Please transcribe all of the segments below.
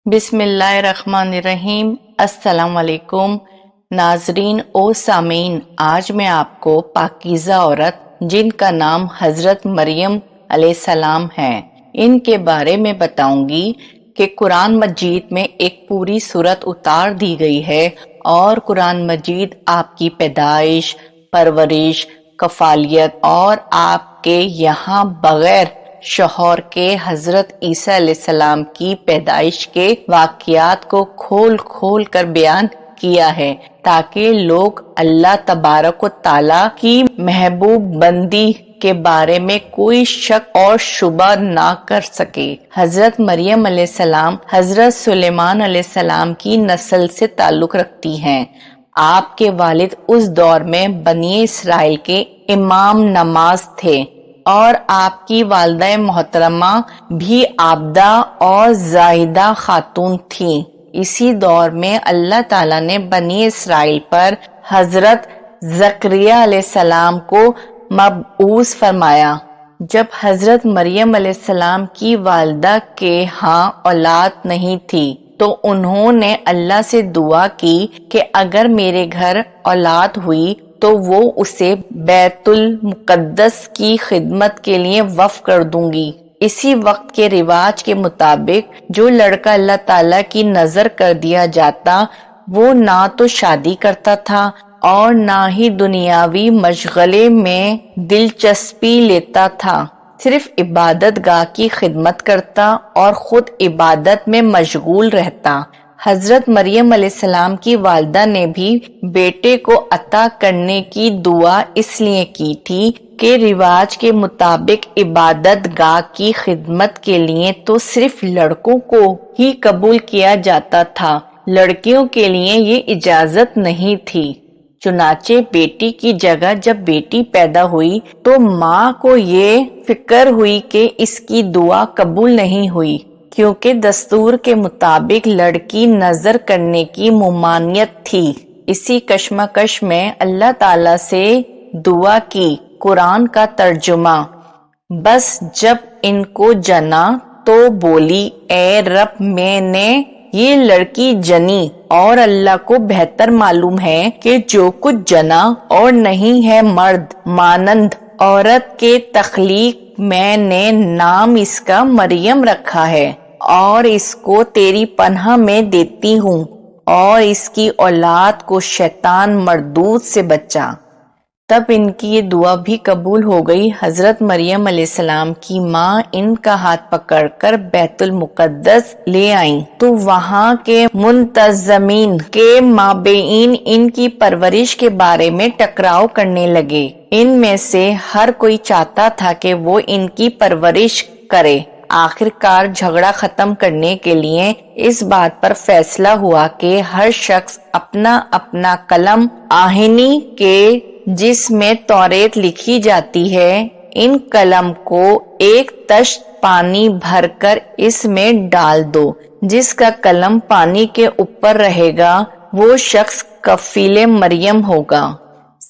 بسم اللہ الرحمن الرحیم۔ السلام علیکم ناظرین و سامعین، آج میں آپ کو پاکیزہ عورت جن کا نام حضرت مریم علیہ السلام ہے ان کے بارے میں بتاؤں گی کہ قرآن مجید میں ایک پوری سورت اتار دی گئی ہے اور قرآن مجید آپ کی پیدائش، پرورش، کفالیت اور آپ کے یہاں بغیر شوہر کے حضرت عیسیٰ علیہ السلام کی پیدائش کے واقعات کو کھول کھول کر بیان کیا ہے تاکہ لوگ اللہ تبارک و تعالیٰ کی محبوب بندی کے بارے میں کوئی شک اور شبہ نہ کر سکے۔ حضرت مریم علیہ السلام حضرت سلیمان علیہ السلام کی نسل سے تعلق رکھتی ہیں۔ آپ کے والد اس دور میں بنی اسرائیل کے امام نماز تھے اور آپ کی والدہ محترمہ بھی عابدہ اور زاہدہ خاتون تھیں۔ اسی دور میں اللہ تعالیٰ نے بنی اسرائیل پر حضرت زکریا علیہ السلام کو مبعوث فرمایا۔ جب حضرت مریم علیہ السلام کی والدہ کے ہاں اولاد نہیں تھی تو انہوں نے اللہ سے دعا کی کہ اگر میرے گھر اولاد ہوئی تو وہ اسے بیت المقدس کی خدمت کے لیے وقف کر دوں گی۔ اسی وقت کے رواج کے مطابق جو لڑکا اللہ تعالیٰ کی نظر کر دیا جاتا وہ نہ تو شادی کرتا تھا اور نہ ہی دنیاوی مشغلے میں دلچسپی لیتا تھا، صرف عبادت گاہ کی خدمت کرتا اور خود عبادت میں مشغول رہتا۔ حضرت مریم علیہ السلام کی والدہ نے بھی بیٹے کو عطا کرنے کی دعا اس لیے کی تھی کہ رواج کے مطابق عبادت گاہ کی خدمت کے لیے تو صرف لڑکوں کو ہی قبول کیا جاتا تھا، لڑکیوں کے لیے یہ اجازت نہیں تھی۔ چنانچہ بیٹی کی جگہ جب بیٹی پیدا ہوئی تو ماں کو یہ فکر ہوئی کہ اس کی دعا قبول نہیں ہوئی، کیونکہ دستور کے مطابق لڑکی نظر کرنے کی ممانعت تھی۔ اسی کشمکش میں اللہ تعالیٰ سے دعا کی۔ قرآن کا ترجمہ: بس جب ان کو جنا تو بولی اے رب میں نے یہ لڑکی جنی اور اللہ کو بہتر معلوم ہے کہ جو کچھ جنا اور نہیں ہے مرد مانند عورت کے تخلیق میں نے نام اس کا مریم رکھا ہے اور اس کو تیری پناہ میں دیتی ہوں اور اس کی اولاد کو شیطان مردود سے بچا۔ تب ان کی یہ دعا بھی قبول ہو گئی۔ حضرت مریم علیہ السلام کی ماں ان کا ہاتھ پکڑ کر بیت المقدس لے آئیں تو وہاں کے منتظمین کے مابین ان کی پرورش کے بارے میں ٹکراؤ کرنے لگے۔ ان میں سے ہر کوئی چاہتا تھا کہ وہ ان کی پرورش کرے۔ آخر کار جھگڑا ختم کرنے کے لیے اس بات پر فیصلہ ہوا کہ ہر شخص اپنا اپنا قلم آہنی کے جس میں توریت لکھی جاتی ہے ان قلم کو ایک تشت پانی بھر کر اس میں ڈال دو۔ جس کا قلم پانی کے اوپر رہے گا وہ شخص کفیل مریم ہوگا۔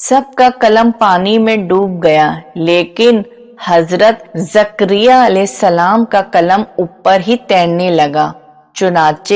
سب کا قلم پانی میں ڈوب گیا لیکن حضرت زکریا علیہ السلام کا قلم اوپر ہی تیرنے لگا۔ چنانچہ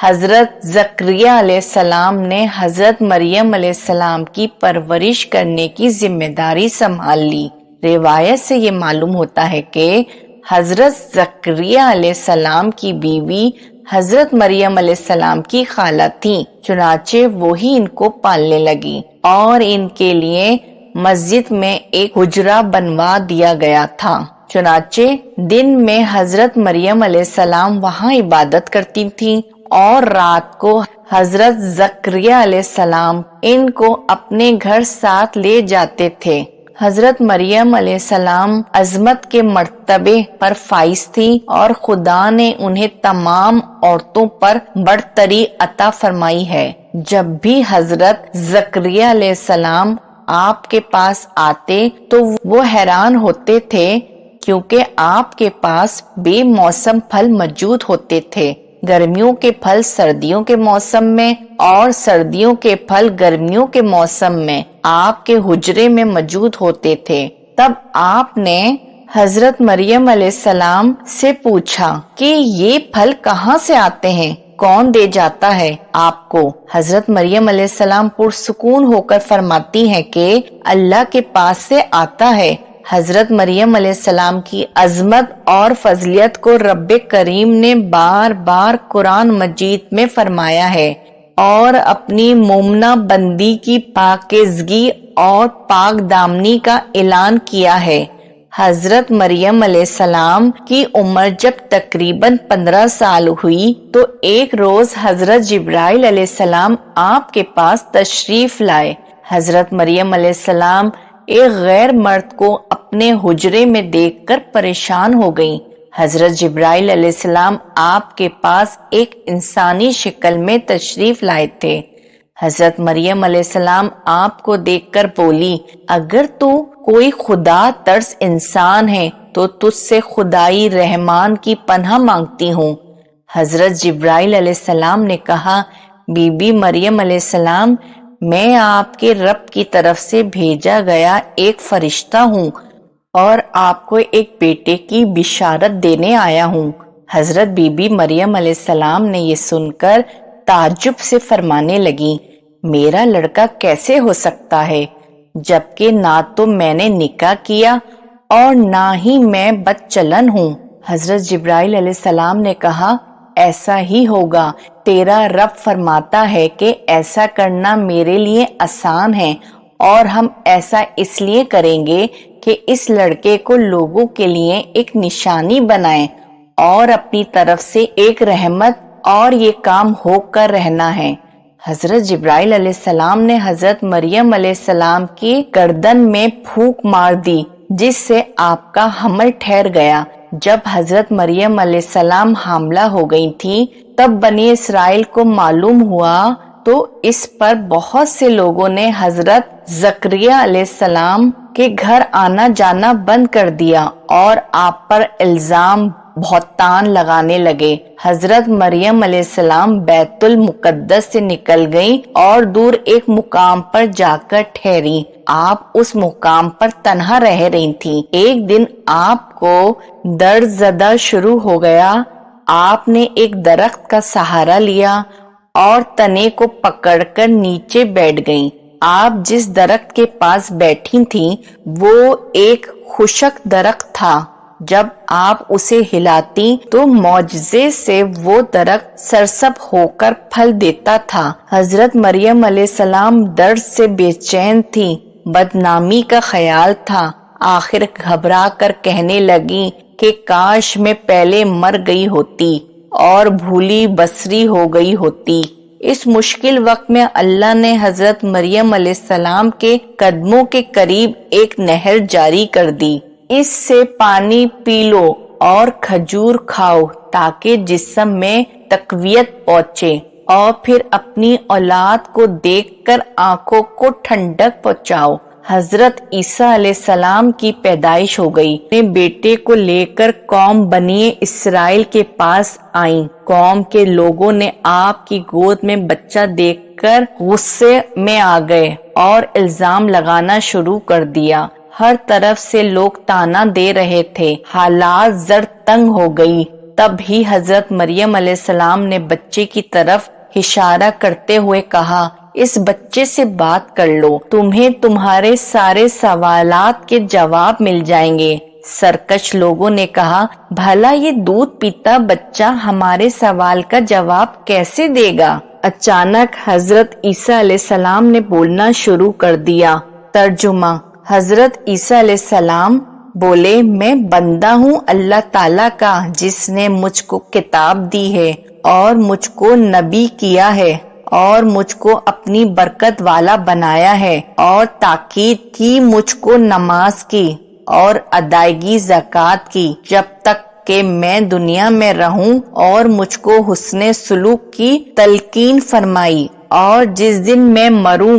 حضرت زکریا علیہ السلام نے حضرت مریم علیہ السلام کی پرورش کرنے کی ذمہ داری سنبھال لی۔ روایت سے یہ معلوم ہوتا ہے کہ حضرت زکریا علیہ السلام کی بیوی حضرت مریم علیہ السلام کی خالہ تھی، چنانچہ وہی ان کو پالنے لگی اور ان کے لیے مسجد میں ایک حجرہ بنوا دیا گیا تھا۔ چنانچہ دن میں حضرت مریم علیہ السلام وہاں عبادت کرتی تھی اور رات کو حضرت زکریا علیہ السلام ان کو اپنے گھر ساتھ لے جاتے تھے۔ حضرت مریم علیہ السلام عظمت کے مرتبے پر فائز تھی اور خدا نے انہیں تمام عورتوں پر برتری عطا فرمائی ہے۔ جب بھی حضرت زکریا علیہ السلام آپ کے پاس آتے تو وہ حیران ہوتے تھے کیونکہ آپ کے پاس بے موسم پھل موجود ہوتے تھے۔ گرمیوں کے پھل سردیوں کے موسم میں اور سردیوں کے پھل گرمیوں کے موسم میں آپ کے حجرے میں موجود ہوتے تھے۔ تب آپ نے حضرت مریم علیہ السلام سے پوچھا کہ یہ پھل کہاں سے آتے ہیں، کون دے جاتا ہے آپ کو؟ حضرت مریم علیہ السلام پرسکون ہو کر فرماتی ہیں کہ اللہ کے پاس سے آتا ہے۔ حضرت مریم علیہ السلام کی عظمت اور فضیلت کو رب کریم نے بار بار قرآن مجید میں فرمایا ہے اور اپنی مومنہ بندی کی پاکیزگی اور پاک دامنی کا اعلان کیا ہے۔ حضرت مریم علیہ السلام کی عمر جب تقریباً 15 سال ہوئی تو ایک روز حضرت جبرائیل علیہ السلام آپ کے پاس تشریف لائے۔ حضرت مریم علیہ السلام ایک غیر مرد کو اپنے حجرے میں دیکھ کر پریشان ہو گئیں۔ حضرت جبرائیل علیہ السلام آپ کے پاس ایک انسانی شکل میں تشریف لائے تھے۔ حضرت مریم علیہ السلام آپ کو دیکھ کر بولی، اگر تو کوئی خدا ترس انسان ہے تو تجھ سے خدائی رحمان کی پناہ مانگتی ہوں۔ حضرت جبرائیل علیہ السلام نے کہا، بی بی مریم علیہ السلام، میں آپ کے رب کی طرف سے بھیجا گیا ایک فرشتہ ہوں اور آپ کو ایک بیٹے کی بشارت دینے آیا ہوں۔ حضرت بی بی مریم علیہ السلام نے یہ سن کر تعجب سے فرمانے لگی، میرا لڑکا کیسے ہو سکتا ہے جبکہ نہ تو میں نے نکاح کیا اور نہ ہی میں بد چلن ہوں؟ حضرت جبرائیل علیہ السلام نے کہا، ایسا ہی ہوگا، تیرا رب فرماتا ہے کہ ایسا کرنا میرے لیے آسان ہے اور ہم ایسا اس لیے کریں گے کہ اس لڑکے کو لوگوں کے لیے ایک نشانی بنائیں اور اپنی طرف سے ایک رحمت، اور یہ کام ہو کر رہنا ہے۔ حضرت جبرائیل علیہ السلام نے حضرت مریم علیہ السلام کی گردن میں پھونک مار دی جس سے آپ کا حمل ٹھہر گیا۔ جب حضرت مریم علیہ السلام حاملہ ہو گئی تھی تب بنی اسرائیل کو معلوم ہوا تو اس پر بہت سے لوگوں نے حضرت زکریا علیہ السلام کے گھر آنا جانا بند کر دیا اور آپ پر الزام بہتان لگانے لگے۔ حضرت مریم علیہ السلام بیت المقدس سے نکل گئیں اور دور ایک مقام پر جا کر ٹھہری۔ آپ اس مقام پر تنہا رہ رہی تھیں۔ ایک دن آپ کو درد زدہ شروع ہو گیا۔ آپ نے ایک درخت کا سہارا لیا اور تنے کو پکڑ کر نیچے بیٹھ گئیں۔ آپ جس درخت کے پاس بیٹھی تھیں وہ ایک خشک درخت تھا۔ جب آپ اسے ہلاتی تو معجزے سے وہ درخت سرسبز ہو کر پھل دیتا تھا۔ حضرت مریم علیہ السلام درد سے بے چین تھی، بدنامی کا خیال تھا۔ آخر گھبرا کر کہنے لگی کہ کاش میں پہلے مر گئی ہوتی اور بھولی بسری ہو گئی ہوتی۔ اس مشکل وقت میں اللہ نے حضرت مریم علیہ السلام کے قدموں کے قریب ایک نہر جاری کر دی۔ اس سے پانی پی لو اور کھجور کھاؤ تاکہ جسم میں تقویت پہنچے، اور پھر اپنی اولاد کو دیکھ کر آنکھوں کو ٹھنڈک پہنچاؤ۔ حضرت عیسیٰ علیہ السلام کی پیدائش ہو گئی۔ اپنے بیٹے کو لے کر قوم بنی اسرائیل کے پاس آئیں۔ قوم کے لوگوں نے آپ کی گود میں بچہ دیکھ کر غصے میں آ گئے اور الزام لگانا شروع کر دیا۔ ہر طرف سے لوگ تانا دے رہے تھے۔ حالات زر تنگ ہو گئی۔ تب ہی حضرت مریم علیہ السلام نے بچے کی طرف اشارہ کرتے ہوئے کہا، اس بچے سے بات کر لو، تمہیں تمہارے سارے سوالات کے جواب مل جائیں گے۔ سرکش لوگوں نے کہا، بھلا یہ دودھ پیتا بچہ ہمارے سوال کا جواب کیسے دے گا؟ اچانک حضرت عیسیٰ علیہ السلام نے بولنا شروع کر دیا۔ ترجمہ: حضرت عیسیٰ علیہ السلام بولے، میں بندہ ہوں اللہ تعالیٰ کا جس نے مجھ کو کتاب دی ہے اور مجھ کو نبی کیا ہے اور مجھ کو اپنی برکت والا بنایا ہے، اور تاکید کی مجھ کو نماز کی اور ادائیگی زکوٰۃ کی جب تک کہ میں دنیا میں رہوں، اور مجھ کو حسن سلوک کی تلقین فرمائی، اور جس دن میں مروں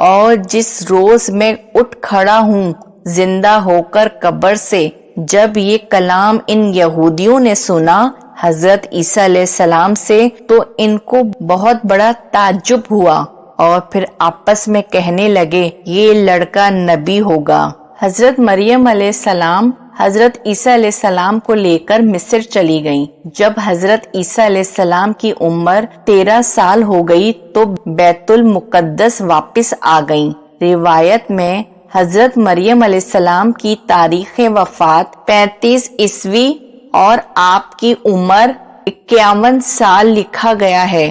اور جس روز میں اٹھ کھڑا ہوں زندہ ہو کر قبر سے۔ جب یہ کلام ان یہودیوں نے سنا حضرت عیسیٰ علیہ السلام سے تو ان کو بہت بڑا تعجب ہوا اور پھر آپس میں کہنے لگے، یہ لڑکا نبی ہوگا۔ حضرت مریم علیہ السلام حضرت عیسیٰ علیہ السلام کو لے کر مصر چلی گئیں۔ جب حضرت عیسیٰ علیہ السلام کی عمر 13 سال ہو گئی تو بیت المقدس واپس آ گئیں۔ روایت میں حضرت مریم علیہ السلام کی تاریخ وفات 35 عیسوی اور آپ کی عمر 51 سال لکھا گیا ہے۔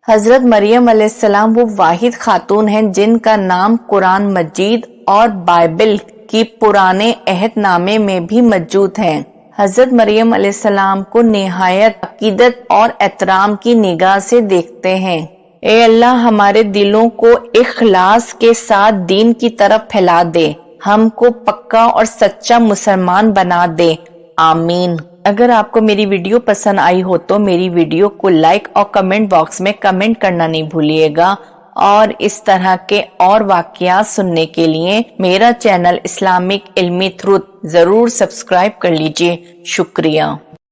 حضرت مریم علیہ السلام وہ واحد خاتون ہیں جن کا نام قرآن مجید اور بائبل کی پرانے عہد نامے میں بھی موجود ہے۔ حضرت مریم علیہ السلام کو نہایت عقیدت اور احترام کی نگاہ سے دیکھتے ہیں۔ اے اللہ ہمارے دلوں کو اخلاص کے ساتھ دین کی طرف پھیلا دے، ہم کو پکا اور سچا مسلمان بنا دے، آمین۔ اگر آپ کو میری ویڈیو پسند آئی ہو تو میری ویڈیو کو لائک اور کمنٹ باکس میں کمنٹ کرنا نہیں بھولیے گا، اور اس طرح کے اور واقعات سننے کے لیے میرا چینل اسلامک علمی ٹروت ضرور سبسکرائب کر لیجئے۔ شکریہ۔